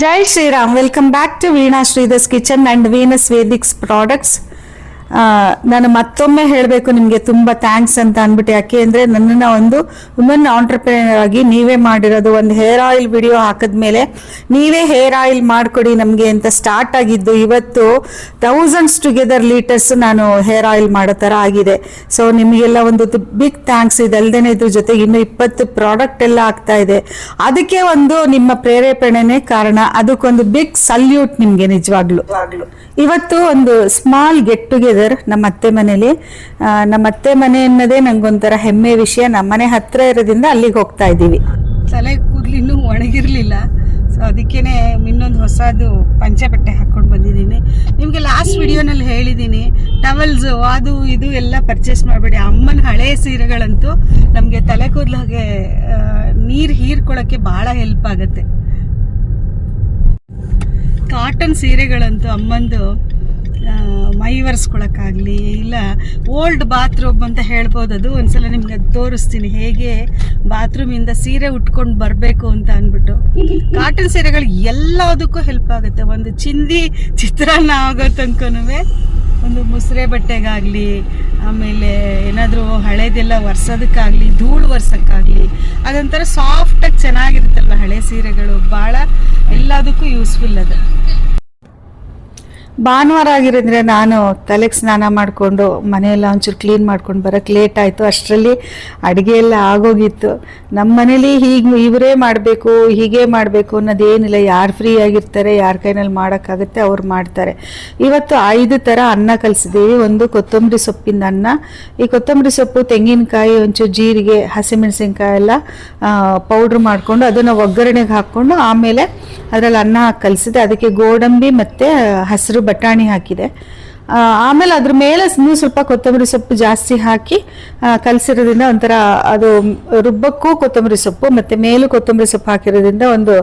Jai Shri Ram. Welcome back to Veena Sridhar's Kitchen and Venus Vedics Products. ನಾನು ಮತ್ತೊಮ್ಮೆ ಹೇಳಬೇಕು ನಿಮಗೆ ತುಂಬ ಥ್ಯಾಂಕ್ಸ್ ಅಂತ ಅಂದ್ಬಿಟ್ಟು. ಯಾಕೆ ಅಂದರೆ ನನ್ನನ್ನು ಒಂದು ವುಮನ್ ಆಂಟ್ರಪ್ರಿನರ್ ಆಗಿ ನೀವೇ ಮಾಡಿರೋದು. ಒಂದು ಹೇರ್ ಆಯಿಲ್ ವಿಡಿಯೋ ಹಾಕಿದ್ಮೇಲೆ ನೀವೇ ಹೇರ್ ಆಯಿಲ್ ಮಾಡಿಕೊಡಿ ನಮಗೆ ಅಂತ ಸ್ಟಾರ್ಟ್ ಆಗಿದ್ದು ಇವತ್ತು ಥೌಸಂಡ್ಸ್ ಟುಗೆದರ್ ಲೀಟರ್ಸ್ ನಾನು ಹೇರ್ ಆಯಿಲ್ ಮಾಡೋ ಥರ ಆಗಿದೆ. ಸೊ ನಿಮಗೆಲ್ಲ ಒಂದು ಬಿಗ್ ಥ್ಯಾಂಕ್ಸ್. ಇದಲ್ದೇನೆ ಇದ್ರ ಜೊತೆಗೆ ಇನ್ನೂ 20 ಪ್ರಾಡಕ್ಟ್ ಎಲ್ಲ ಆಗ್ತಾ ಇದೆ. ಅದಕ್ಕೆ ಒಂದು ನಿಮ್ಮ ಪ್ರೇರೇಪಣೆನೇ ಕಾರಣ. ಅದಕ್ಕೊಂದು ಬಿಗ್ ಸಲ್ಯೂಟ್ ನಿಮಗೆ ನಿಜವಾಗ್ಲು. ಇವತ್ತು ಒಂದು ಸ್ಮಾಲ್ ಗೆಟ್ ಟುಗೆದರ್ ನಮ್ಮ ಅತ್ತೆ ಮನೇಲಿ. ನಮ್ಮ ಅತ್ತೆ ಮನೆ ಅನ್ನೋದೇ ನಂಗೊಂಥರ ಹೆಮ್ಮೆ ವಿಷಯ. ನಮ್ಮನೆ ಹತ್ರ ಇರೋದ್ರಿಂದ ಅಲ್ಲಿಗೆ ಹೋಗ್ತಾ ಇದ್ದೀವಿ. ತಲೆ ಕೂದಲು ಇನ್ನೂ ಒಣಗಿರ್ಲಿಲ್ಲ, ಸೊ ಅದಕ್ಕೇನೆ ಇನ್ನೊಂದು ಹೊಸದು ಪಂಚೆ ಬಟ್ಟೆ ಹಾಕ್ಕೊಂಡು ಬಂದಿದ್ದೀನಿ. ನಿಮಗೆ ಲಾಸ್ಟ್ ವಿಡಿಯೋನಲ್ಲಿ ಹೇಳಿದ್ದೀನಿ, ಟವಲ್ಸು ಅದು ಇದು ಎಲ್ಲ ಪರ್ಚೇಸ್ ಮಾಡಬೇಡಿ. ಅಮ್ಮನ ಹಳೆ ಸೀರೆಗಳಂತೂ ನಮಗೆ ತಲೆ ಕೂದಲಿಗೆ ನೀರು ಹೀರ್ಕೊಳ್ಳೋಕ್ಕೆ ಭಾಳ ಹೆಲ್ಪ್ ಆಗುತ್ತೆ. ಕಾಟನ್ ಸೀರೆಗಳಂತೂ ಅಮ್ಮಂದು ಮೈ ಒರೆಸ್ಕೊಳಕ್ಕಾಗಲಿ ಇಲ್ಲ ಓಲ್ಡ್ ಬಾತ್ರೂಮ್ ಅಂತ ಹೇಳ್ಬೋದು. ಅದು ಒಂದ್ಸಲ ನಿಮ್ಗೆ ಅದು ತೋರಿಸ್ತೀನಿ, ಹೇಗೆ ಬಾತ್ರೂಮಿಂದ ಸೀರೆ ಉಟ್ಕೊಂಡು ಬರಬೇಕು ಅಂತ ಅಂದ್ಬಿಟ್ಟು. ಕಾಟನ್ ಸೀರೆಗಳು ಎಲ್ಲದಕ್ಕೂ ಹೆಲ್ಪ್ ಆಗುತ್ತೆ. ಒಂದು ಚಿಂದಿ ಚಿತ್ರಾನ್ನ ಆಗೋ ತನಕನೂ, ಒಂದು ಮುಸ್ರೆ ಬಟ್ಟೆಗಾಗಲಿ, ಆಮೇಲೆ ಏನಾದರೂ ಹಳೇದೆಲ್ಲ ಒರೆಸೋದಕ್ಕಾಗಲಿ, ಧೂಳು ಒರೆಸೋಕ್ಕಾಗಲಿ, ಅದೊಂಥರ ಸಾಫ್ಟಾಗಿ ಚೆನ್ನಾಗಿರುತ್ತಲ್ವ ಹಳೆ ಸೀರೆಗಳು. ಭಾಳ ಎಲ್ಲದಕ್ಕೂ ಯೂಸ್ಫುಲ್ ಅದು. ಭಾನುವಾರ ಆಗಿರೋದ್ರೆ ನಾನು ತಲೆಗೆ ಸ್ನಾನ ಮಾಡಿಕೊಂಡು ಮನೆಯೆಲ್ಲ ಒಂಚೂರು ಕ್ಲೀನ್ ಮಾಡ್ಕೊಂಡು ಬರೋಕ್ಕೆ ಲೇಟ್ ಆಯಿತು. ಅಷ್ಟರಲ್ಲಿ ಅಡುಗೆ ಎಲ್ಲ ಆಗೋಗಿತ್ತು. ನಮ್ಮ ಮನೇಲಿ ಇವರೇ ಮಾಡಬೇಕು ಹೀಗೆ ಮಾಡಬೇಕು ಅನ್ನೋದೇನಿಲ್ಲ. ಯಾರು ಫ್ರೀ ಆಗಿರ್ತಾರೆ, ಯಾರ ಕೈನಲ್ಲಿ ಮಾಡೋಕ್ಕಾಗುತ್ತೆ ಅವ್ರು ಮಾಡ್ತಾರೆ. ಇವತ್ತು 5 ಥರ ಅನ್ನ ಕಲಿಸಿದ್ದೀವಿ. ಒಂದು ಕೊತ್ತಂಬರಿ ಸೊಪ್ಪಿಂದ ಅನ್ನ. ಈ ಕೊತ್ತಂಬರಿ ಸೊಪ್ಪು, ತೆಂಗಿನಕಾಯಿ, ಒಂಚೂರು ಜೀರಿಗೆ, ಹಸಿಮೆಣಸಿನ್ಕಾಯಿ ಎಲ್ಲ ಪೌಡ್ರ್ ಮಾಡಿಕೊಂಡು ಅದನ್ನು ಒಗ್ಗರಣೆಗೆ ಹಾಕ್ಕೊಂಡು ಆಮೇಲೆ ಅದರಲ್ಲಿ ಅನ್ನ ಹಾಕಿ ಕಲಿಸಿದೆ. ಅದಕ್ಕೆ ಗೋಡಂಬಿ ಮತ್ತು ಹಸಿರು ಬಟಾಣಿ ಹಾಕಿದೆ. ಆಮೇಲೆ ಅದ್ರ ಮೇಲೆ ಸ್ವಲ್ಪ ಕೊತ್ತಂಬರಿ ಸೊಪ್ಪು ಜಾಸ್ತಿ ಹಾಕಿ ಕಲಸಿರೋದ್ರಿಂದ ಒಂಥರ ಅದು ರುಬ್ಬಕ್ಕೂ ಕೊತ್ತಂಬರಿ ಸೊಪ್ಪು ಮತ್ತು ಮೇಲೂ ಕೊತ್ತಂಬರಿ ಸೊಪ್ಪು ಹಾಕಿರೋದ್ರಿಂದ ಒಂದು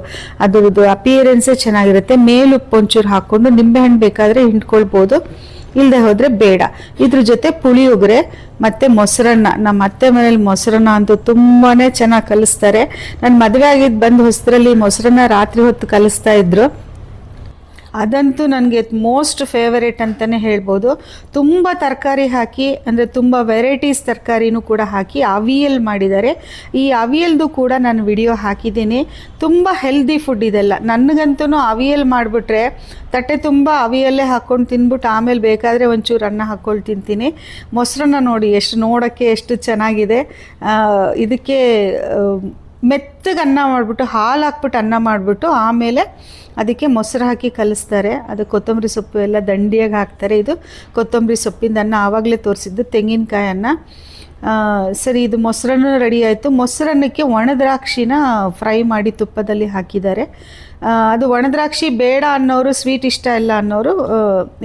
ಅದ್ರದ್ದು ಅಪಿಯರೆನ್ಸೇ ಚೆನ್ನಾಗಿರುತ್ತೆ. ಮೇಲುಪ್ಪು ಒಂಚೂರು ಹಾಕ್ಕೊಂಡು ನಿಂಬೆಹಣ್ಣು ಬೇಕಾದರೆ ಹಿಂಡ್ಕೊಳ್ಬೋದು, ಇಲ್ಲದೆ ಹೋದರೆ ಬೇಡ. ಇದ್ರ ಜೊತೆ ಪುಳಿಯೋಗರೆ ಮತ್ತು ಮೊಸರನ್ನ. ನಮ್ಮ ಅತ್ತೆ ಮನೇಲಿ ಮೊಸರನ್ನ ಅಂತೂ ತುಂಬಾ ಚೆನ್ನಾಗಿ ಕಲಿಸ್ತಾರೆ. ನಾನು ಮದುವೆ ಆಗಿದ್ದು ಬಂದು ಹೊಸದ್ರಲ್ಲಿ ಮೊಸರನ್ನ ರಾತ್ರಿ ಹೊತ್ತು ಕಲಿಸ್ತಾ ಇದ್ರು. ಅದಂತೂ ನನಗೆ ಮೋಸ್ಟ್ ಫೇವರೇಟ್ ಅಂತಲೇ ಹೇಳ್ಬೋದು. ತುಂಬ ತರಕಾರಿ ಹಾಕಿ, ಅಂದರೆ ತುಂಬ ವೆರೈಟೀಸ್ ತರಕಾರಿನೂ ಕೂಡ ಹಾಕಿ ಅವಿಯಲ್ ಮಾಡಿದ್ದಾರೆ. ಈ ಅವಿಯಲ್ದು ಕೂಡ ನಾನು ವಿಡಿಯೋ ಹಾಕಿದ್ದೀನಿ. ತುಂಬ ಹೆಲ್ದಿ ಫುಡ್ ಇದೆಲ್ಲ. ನನಗಂತೂ ಅವಿಯಲ್ ಮಾಡಿಬಿಟ್ರೆ ತಟ್ಟೆ ತುಂಬ ಅವಿಯಲ್ಲೇ ಹಾಕ್ಕೊಂಡು ತಿಂದ್ಬಿಟ್ಟು ಆಮೇಲೆ ಬೇಕಾದರೆ ಒಂಚೂರು ಅನ್ನ ಹಾಕ್ಕೊಂಡು ತಿಂತೀನಿ. ಮೊಸರನ್ನ ನೋಡಿ ನೋಡೋಕ್ಕೆ ಎಷ್ಟು ಚೆನ್ನಾಗಿದೆ. ಇದಕ್ಕೆ ಮೆತ್ತಗೆ ಅನ್ನ ಮಾಡಿಬಿಟ್ಟು, ಹಾಲು ಹಾಕ್ಬಿಟ್ಟು ಅನ್ನ ಮಾಡಿಬಿಟ್ಟು ಆಮೇಲೆ ಅದಕ್ಕೆ ಮೊಸರು ಹಾಕಿ ಕಲಿಸ್ತಾರೆ. ಅದು ಕೊತ್ತಂಬರಿ ಸೊಪ್ಪು ಎಲ್ಲ ದಂಡಿಯಾಗಿ ಹಾಕ್ತಾರೆ. ಇದು ಕೊತ್ತಂಬರಿ ಸೊಪ್ಪಿಂದ ಅನ್ನ ಆವಾಗಲೇ ತೋರಿಸಿದ್ದು, ತೆಂಗಿನಕಾಯಿ ಅನ್ನ. ಸರಿ, ಇದು ಮೊಸರನ್ನು ರೆಡಿ ಆಯಿತು. ಮೊಸರನ್ನಕ್ಕೆ ಒಣದ್ರಾಕ್ಷಿನ ಫ್ರೈ ಮಾಡಿ ತುಪ್ಪದಲ್ಲಿ ಹಾಕಿದ್ದಾರೆ. ಅದು ಒಣದ್ರಾಕ್ಷಿ ಬೇಡ ಅನ್ನೋರು, ಸ್ವೀಟ್ ಇಷ್ಟ ಇಲ್ಲ ಅನ್ನೋರು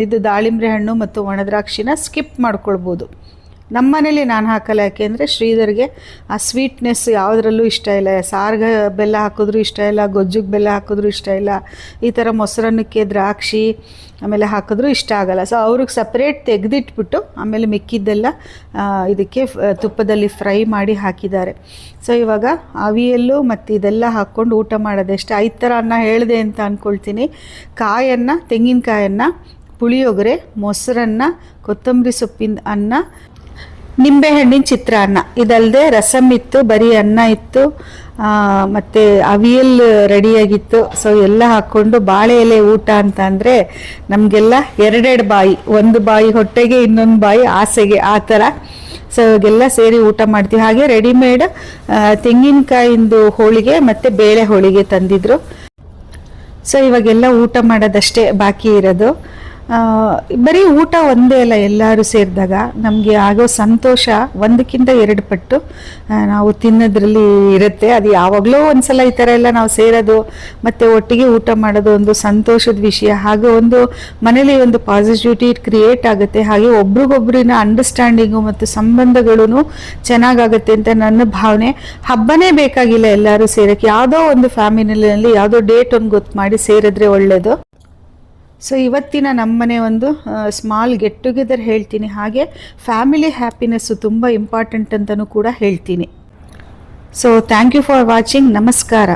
ಇದು ದಾಳಿಂಬೆ ಹಣ್ಣು ಮತ್ತು ಒಣದ್ರಾಕ್ಷಿನ ಸ್ಕಿಪ್ ಮಾಡ್ಕೊಳ್ಬೋದು. ನಮ್ಮ ಮನೇಲಿ ನಾನು ಹಾಕಲ್ಲ. ಯಾಕೆಂದರೆ ಶ್ರೀಧರ್ಗೆ ಆ ಸ್ವೀಟ್ನೆಸ್ ಯಾವುದ್ರಲ್ಲೂ ಇಷ್ಟ ಇಲ್ಲ. ಸಾರ್ಗೆ ಬೆಲ್ಲ ಹಾಕಿದ್ರೂ ಇಷ್ಟ ಇಲ್ಲ, ಗೊಜ್ಜಿಗೆ ಬೆಲ್ಲ ಹಾಕಿದ್ರೂ ಇಷ್ಟ ಇಲ್ಲ. ಈ ಥರ ಮೊಸರನ್ನಕ್ಕೆ ದ್ರಾಕ್ಷಿ ಆಮೇಲೆ ಹಾಕಿದ್ರೂ ಇಷ್ಟ ಆಗಲ್ಲ. ಸೊ ಅವ್ರಿಗೆ ಸಪ್ರೇಟ್ ತೆಗೆದಿಟ್ಬಿಟ್ಟು ಆಮೇಲೆ ಮಿಕ್ಕಿದ್ದೆಲ್ಲ ಇದಕ್ಕೆ ತುಪ್ಪದಲ್ಲಿ ಫ್ರೈ ಮಾಡಿ ಹಾಕಿದ್ದಾರೆ. ಸೊ ಇವಾಗ ಅವಿಯಲ್ಲು ಮತ್ತು ಇದೆಲ್ಲ ಹಾಕ್ಕೊಂಡು ಊಟ ಮಾಡೋದೆಷ್ಟು. 5 ಥರ ಅನ್ನ ಹೇಳಿದೆ ಅಂತ ಅಂದ್ಕೊಳ್ತೀನಿ. ಕಾಯನ್ನು, ತೆಂಗಿನಕಾಯನ್ನು, ಪುಳಿಯೋಗರೆ, ಮೊಸರನ್ನ, ಕೊತ್ತಂಬರಿ ಸೊಪ್ಪಿನ ಅನ್ನ, ನಿಂಬೆಹಣ್ಣಿನ ಚಿತ್ರಾನ್ನ. ಇದಲ್ಲದೆ ರಸಮ್ ಇತ್ತು, ಬರೀ ಅನ್ನ ಇತ್ತು, ಮತ್ತು ಅವಿಯಲ್ ರೆಡಿಯಾಗಿತ್ತು. ಸೊ ಎಲ್ಲ ಹಾಕ್ಕೊಂಡು ಬಾಳೆ ಎಲೆ ಊಟ ಅಂತ ಅಂದರೆ ನಮಗೆಲ್ಲ 2 ಬಾಯಿ, ಒಂದು ಬಾಯಿ ಹೊಟ್ಟೆಗೆ, ಇನ್ನೊಂದು ಬಾಯಿ ಆಸೆಗೆ, ಆ ಥರ. ಸೊ ಇವಾಗೆಲ್ಲ ಸೇರಿ ಊಟ ಮಾಡ್ತೀವಿ. ಹಾಗೆ ರೆಡಿಮೇಡ್ ತೆಂಗಿನಕಾಯಿಂದು ಹೋಳಿಗೆ ಮತ್ತು ಬೇಳೆ ಹೋಳಿಗೆ ತಂದಿದ್ರು. ಸೊ ಇವಾಗೆಲ್ಲ ಊಟ ಮಾಡೋದಷ್ಟೇ ಬಾಕಿ ಇರೋದು. ಬರೀ ಊಟ ಒಂದೇ ಅಲ್ಲ, ಎಲ್ಲರೂ ಸೇರಿದಾಗ ನಮಗೆ ಆಗೋ ಸಂತೋಷ 1ಕ್ಕಿಂತ 2 ಪಟ್ಟು ನಾವು ತಿನ್ನೋದ್ರಲ್ಲಿ ಇರುತ್ತೆ. ಅದು ಯಾವಾಗಲೂ ಒಂದ್ಸಲ ಈ ಥರ ಎಲ್ಲ ನಾವು ಸೇರೋದು ಮತ್ತು ಒಟ್ಟಿಗೆ ಊಟ ಮಾಡೋದು ಒಂದು ಸಂತೋಷದ ವಿಷಯ. ಹಾಗೆ ಒಂದು ಮನೇಲಿ ಒಂದು ಪಾಸಿಟಿವಿಟಿ ಕ್ರಿಯೇಟ್ ಆಗುತ್ತೆ. ಹಾಗೆ ಒಬ್ರಿಗೊಬ್ರಿನ ಅಂಡರ್ಸ್ಟ್ಯಾಂಡಿಂಗು ಮತ್ತು ಸಂಬಂಧಗಳೂ ಚೆನ್ನಾಗಾಗುತ್ತೆ ಅಂತ ನನ್ನ ಭಾವನೆ. ಹಬ್ಬನೇ ಬೇಕಾಗಿಲ್ಲ ಎಲ್ಲರೂ ಸೇರೋಕ್ಕೆ. ಯಾವುದೋ ಒಂದು ಫ್ಯಾಮಿಲಿನಲ್ಲಿ ಯಾವುದೋ ಡೇಟ್ ಒಂದು ಗೊತ್ತು ಮಾಡಿ ಸೇರಿದ್ರೆ ಒಳ್ಳೆಯದು. ಸೊ ಇವತ್ತಿನ ನಮ್ಮನೆ ಒಂದು ಸ್ಮಾಲ್ ಗೆಟ್ ಟುಗೆದರ್ ಹೇಳ್ತೀನಿ. ಹಾಗೆ ಫ್ಯಾಮಿಲಿ ಹ್ಯಾಪಿನೆಸ್ಸು ತುಂಬ ಇಂಪಾರ್ಟೆಂಟ್ ಅಂತಲೂ ಕೂಡ ಹೇಳ್ತೀನಿ. So thank you for watching. ನಮಸ್ಕಾರ.